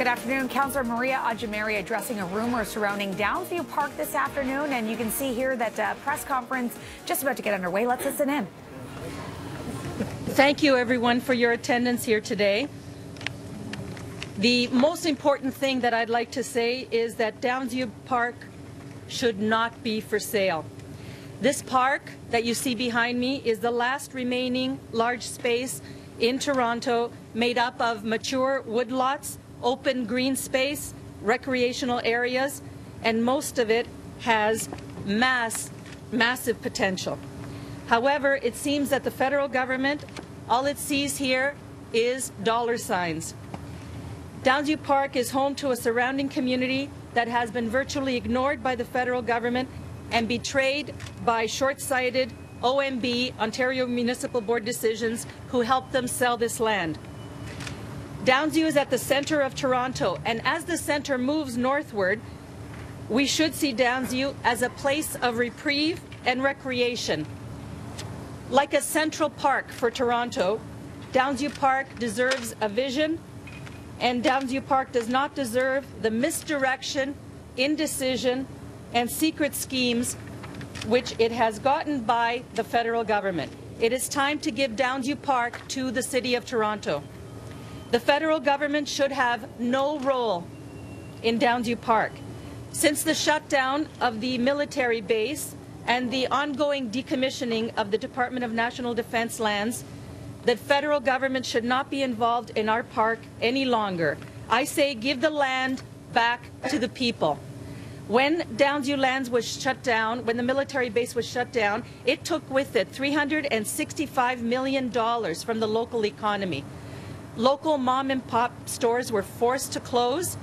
Good afternoon. Councillor Maria Augimeri addressing a rumor surrounding Downsview Park this afternoon, and you can see here that press conference just about to get underway. Let's listen in. Thank you, everyone, for your attendance here today. The most important thing that I'd like to say is that Downsview Park should not be for sale. This park that you see behind me is the last remaining large space in Toronto made up of mature woodlots, open green space, recreational areas, and most of it has massive potential. However, it seems that the federal government, all it sees here is dollar signs. Downsview Park is home to a surrounding community that has been virtually ignored by the federal government and betrayed by short-sighted OMB, Ontario Municipal Board decisions, who helped them sell this land. Downsview is at the center of Toronto, and as the center moves northward, we should see Downsview as a place of reprieve and recreation. Like a central park for Toronto, Downsview Park deserves a vision, and Downsview Park does not deserve the misdirection, indecision, and secret schemes which it has gotten by the federal government. It is time to give Downsview Park to the City of Toronto. The federal government should have no role in Downsview Park. Since the shutdown of the military base and the ongoing decommissioning of the Department of National Defence lands, the federal government should not be involved in our park any longer. I say give the land back to the people. When Downsview lands was shut down, when the military base was shut down, it took with it $365 million from the local economy. Local mom-and-pop stores were forced to close,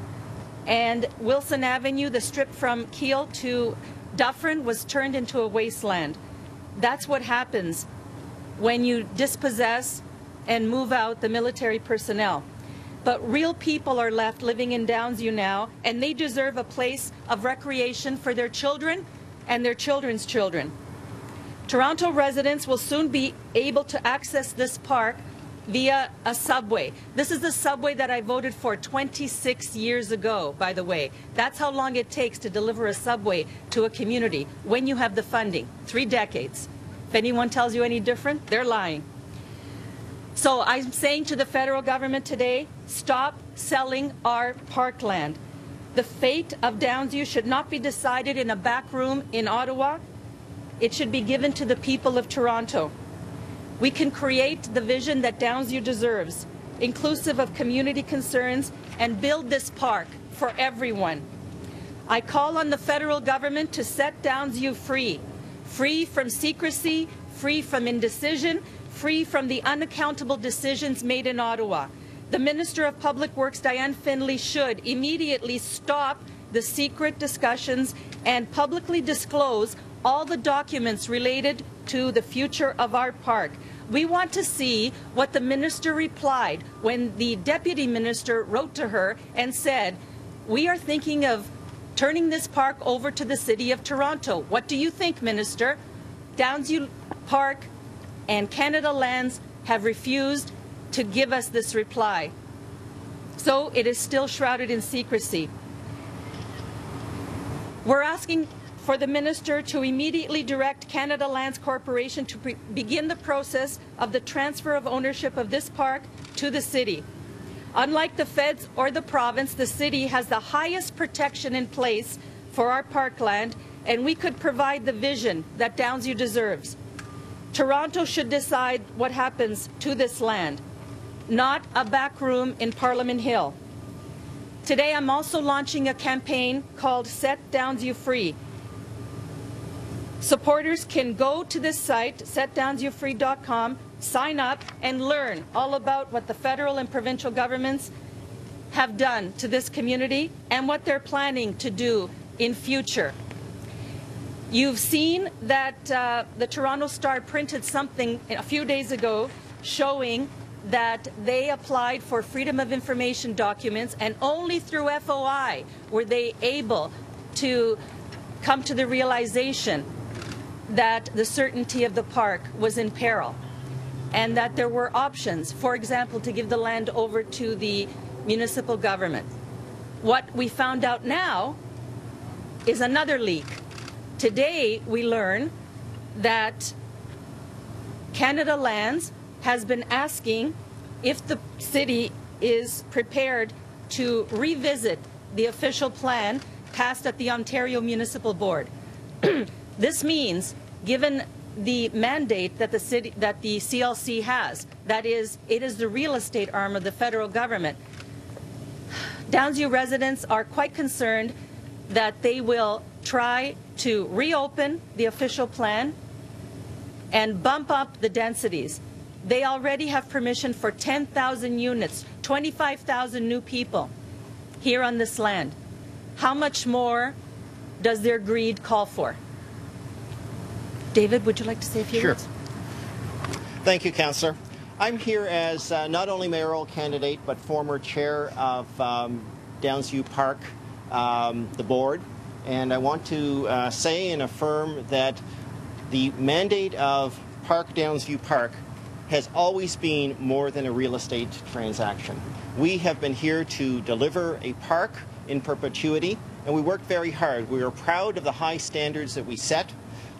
and Wilson Avenue, the strip from Keele to Dufferin, was turned into a wasteland. That's what happens when you dispossess and move out the military personnel. But real people are left living in Downsview now, and they deserve a place of recreation for their children and their children's children. Toronto residents will soon be able to access this park via a subway. This is the subway that I voted for 26 years ago, by the way. That's how long it takes to deliver a subway to a community when you have the funding. 3 decades. If anyone tells you any different, they're lying. So I'm saying to the federal government today, stop selling our parkland. The fate of Downsview should not be decided in a back room in Ottawa. It should be given to the people of Toronto. We can create the vision that Downsview deserves, inclusive of community concerns, and build this park for everyone. I call on the federal government to set Downsview free, free from secrecy, free from indecision, free from the unaccountable decisions made in Ottawa. The Minister of Public Works, Diane Finley, should immediately stop the secret discussions and publicly disclose all the documents related to the future of our park. We want to see what the minister replied when the deputy minister wrote to her and said, we are thinking of turning this park over to the City of Toronto. What do you think, Minister? Downsview Park and Canada Lands have refused to give us this reply. So it is still shrouded in secrecy. We're asking for the minister to immediately direct Canada Lands Corporation to begin the process of the transfer of ownership of this park to the city. Unlike the feds or the province, the city has the highest protection in place for our parkland, and we could provide the vision that Downsview deserves. Toronto should decide what happens to this land, not a back room in Parliament Hill. Today I'm also launching a campaign called Set Downsview Free. Supporters can go to this site, setdownsviewfree.com, sign up and learn all about what the federal and provincial governments have done to this community and what they're planning to do in future. You've seen that the Toronto Star printed something a few days ago showing that they applied for Freedom of Information documents, and only through FOI were they able to come to the realization that the certainty of the park was in peril and that there were options, for example, to give the land over to the municipal government. What we found out now is another leak. Today we learn that Canada Lands has been asking if the city is prepared to revisit the official plan passed at the Ontario Municipal Board. This means, given the mandate that the CLC has, that is, it is the real estate arm of the federal government, Downsview residents are quite concerned that they will try to reopen the official plan and bump up the densities. They already have permission for 10,000 units, 25,000 new people here on this land. How much more does their greed call for? David, would you like to say a few words? Thank you, Councillor. I'm here as not only mayoral candidate, but former chair of Downsview Park, the board. And I want to say and affirm that the mandate of Park Downsview Park has always been more than a real estate transaction. We have been here to deliver a park in perpetuity, and we worked very hard. We are proud of the high standards that we set,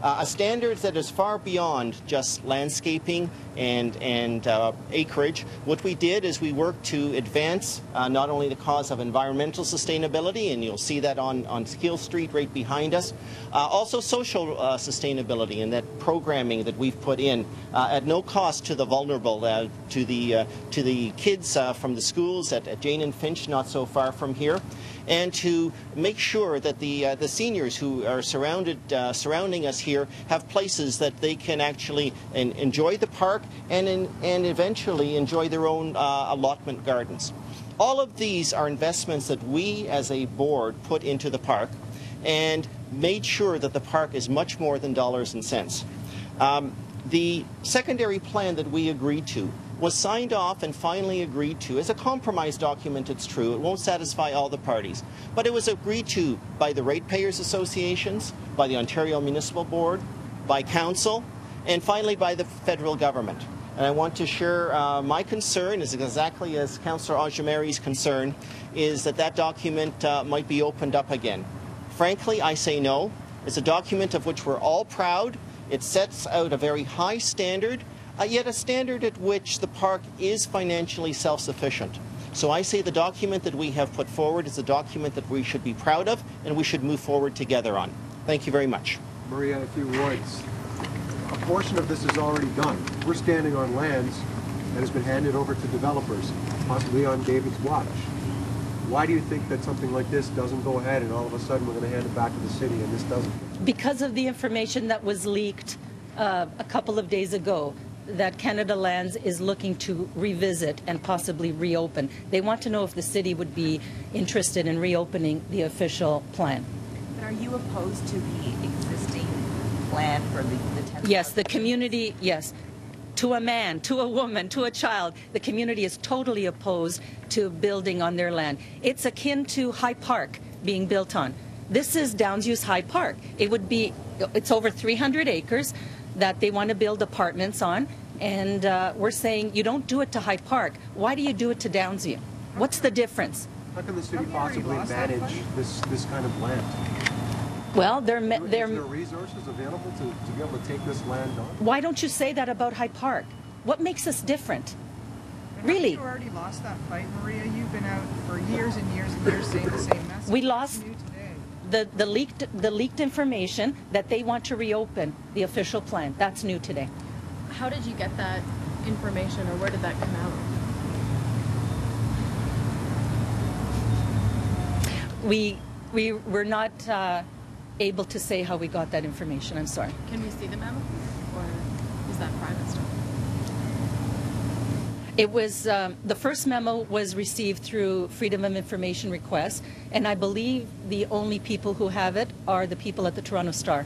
a standard that is far beyond just landscaping and acreage. What we did is we worked to advance not only the cause of environmental sustainability, and you'll see that on Skill Street right behind us, also social sustainability, and that programming that we've put in at no cost to the vulnerable, to the kids from the schools at Jane and Finch, not so far from here, and to make sure that the seniors who are surrounding us here have places that they can actually enjoy the park and eventually enjoy their own allotment gardens. All of these are investments that we as a board put into the park and made sure that the park is much more than dollars and cents. The secondary plan that we agreed to was signed off and finally agreed to as a compromise document. It's true, it won't satisfy all the parties, but it was agreed to by the ratepayers associations, by the Ontario Municipal Board, by Council, and finally by the federal government. And I want to share my concern is exactly as Councillor Augimeri's concern, is that that document might be opened up again. Frankly, I say no. It's a document of which we're all proud. It sets out a very high standard, yet a standard at which the park is financially self-sufficient. So I say the document that we have put forward is a document that we should be proud of and we should move forward together on. Thank you very much. Maria, if you would, a portion of this is already done. We're standing on lands that has been handed over to developers, possibly on David's watch. Why do you think that something like this doesn't go ahead and all of a sudden we're going to hand it back to the city and this doesn't? Because of the information that was leaked a couple of days ago, that Canada Lands is looking to revisit and possibly reopen. They want to know if the city would be interested in reopening the official plan. But are you opposed to the existing plan for the 10,000? Yes, the community, yes. To a man, to a woman, to a child, the community is totally opposed to building on their land. It's akin to High Park being built on. This is Downsview's High Park. It's over 300 acres that they want to build apartments on, and we're saying you don't do it to High Park. Why do you do it to Downsview? What's the difference? How can the city possibly manage this kind of land? Well, Is there resources available to be able to take this land on? Why don't you say that about High Park? What makes us different? Really? You already lost that fight, Maria. You've been out for years and years and years saying the same message. We lost the leaked information that they want to reopen the official plan. That's new today. How did you get that information, or where did that come out? We were not able to say how we got that information. I'm sorry. Can we see the memo, or is that private stuff? It was the first memo was received through Freedom of Information request, and I believe the only people who have it are the people at the Toronto Star.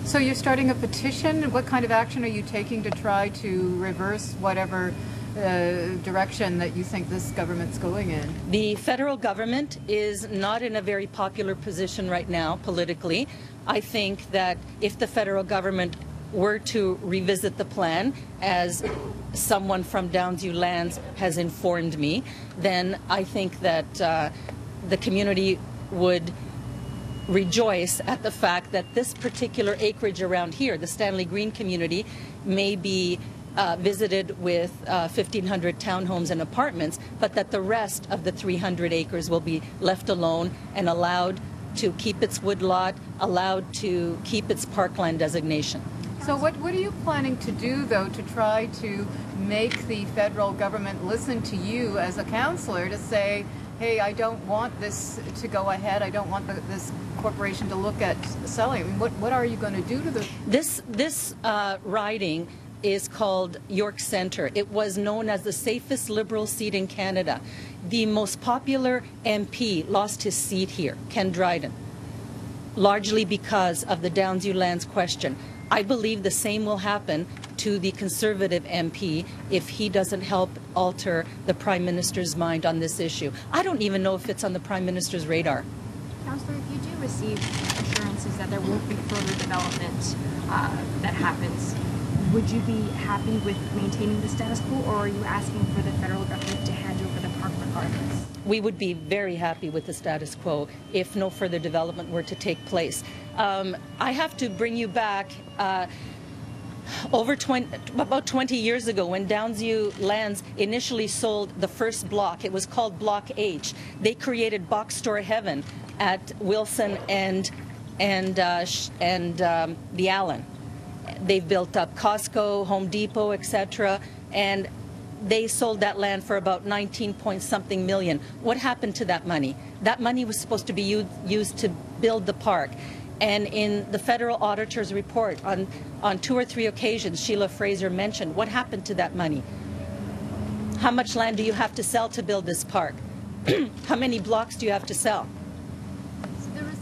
So you're starting a petition. What kind of action are you taking to try to reverse whatever direction that you think this government's going in? The federal government is not in a very popular position right now politically. I think that if the federal government were to revisit the plan, as someone from Downsview Lands has informed me, then I think that the community would rejoice at the fact that this particular acreage around here, the Stanley Green community, may be visited with 1,500 townhomes and apartments, but that the rest of the 300 acres will be left alone and allowed to keep its woodlot, allowed to keep its parkland designation. So what are you planning to do, though, to try to make the federal government listen to you as a councillor to say, hey, I don't want this to go ahead, I don't want this corporation to look at selling? I mean, what are you going to do to this? This riding is called York Centre. It was known as the safest Liberal seat in Canada. The most popular MP lost his seat here, Ken Dryden, largely because of the Downsview Lands question. I believe the same will happen to the Conservative MP if he doesn't help alter the Prime Minister's mind on this issue. I don't even know if it's on the Prime Minister's radar. Councillor, if you do receive assurances that there won't be further development that happens, would you be happy with maintaining the status quo, or are you asking for the federal government to hand over the park regardless? We would be very happy with the status quo if no further development were to take place. I have to bring you back about 20 years ago, when Downsview Lands initially sold the first block. It was called Block H. They created box store heaven at Wilson and the Allen. They've built up Costco, Home Depot, etc., and they sold that land for about 19-point-something million. What happened to that money? That money was supposed to be used to build the park. And in the federal auditor's report, on 2 or 3 occasions, Sheila Fraser mentioned what happened to that money. How much land do you have to sell to build this park? How many blocks do you have to sell? So there was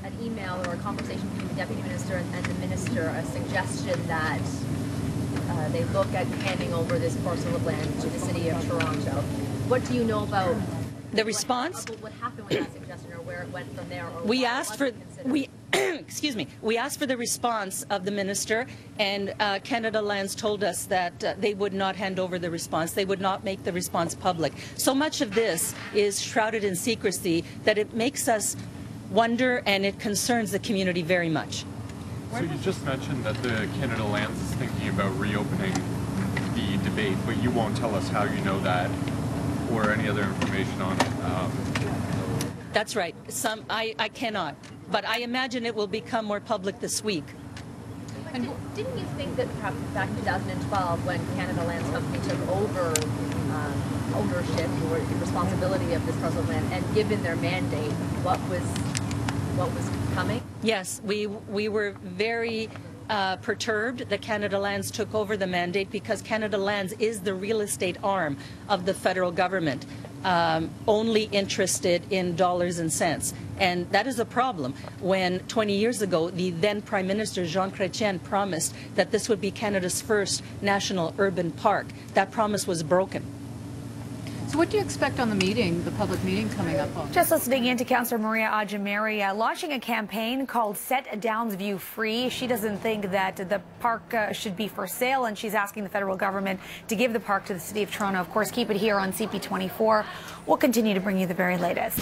an email or a conversation between the Deputy Minister and the Minister, a suggestion that they look at handing over this parcel of land to the City of Toronto. What do you know about the response? What happened with that suggestion, or where it went from there? Or we asked for excuse me. We asked for the response of the minister, and Canada Lands told us that they would not hand over the response. They would not make the response public. So much of this is shrouded in secrecy that it makes us wonder, and it concerns the community very much. So you just mentioned that the Canada Lands is thinking about reopening the debate, but you won't tell us how you know that or any other information on it. That's right. I cannot, but I imagine it will become more public this week. And didn't you think that perhaps back in 2012, when Canada Lands Company took over ownership or responsibility of this parcel of land, and given their mandate, what was coming? Yes, we were very perturbed that Canada Lands took over the mandate, because Canada Lands is the real estate arm of the federal government, only interested in dollars and cents. And that is a problem. When 20 years ago, the then Prime Minister Jean Chrétien promised that this would be Canada's first national urban park, that promise was broken. So what do you expect on the meeting, the public meeting coming up on? Just listening in to Councillor Maria Augimeri launching a campaign called Set Downsview Free. She doesn't think that the park should be for sale, and she's asking the federal government to give the park to the City of Toronto. Of course, keep it here on CP24. We'll continue to bring you the very latest.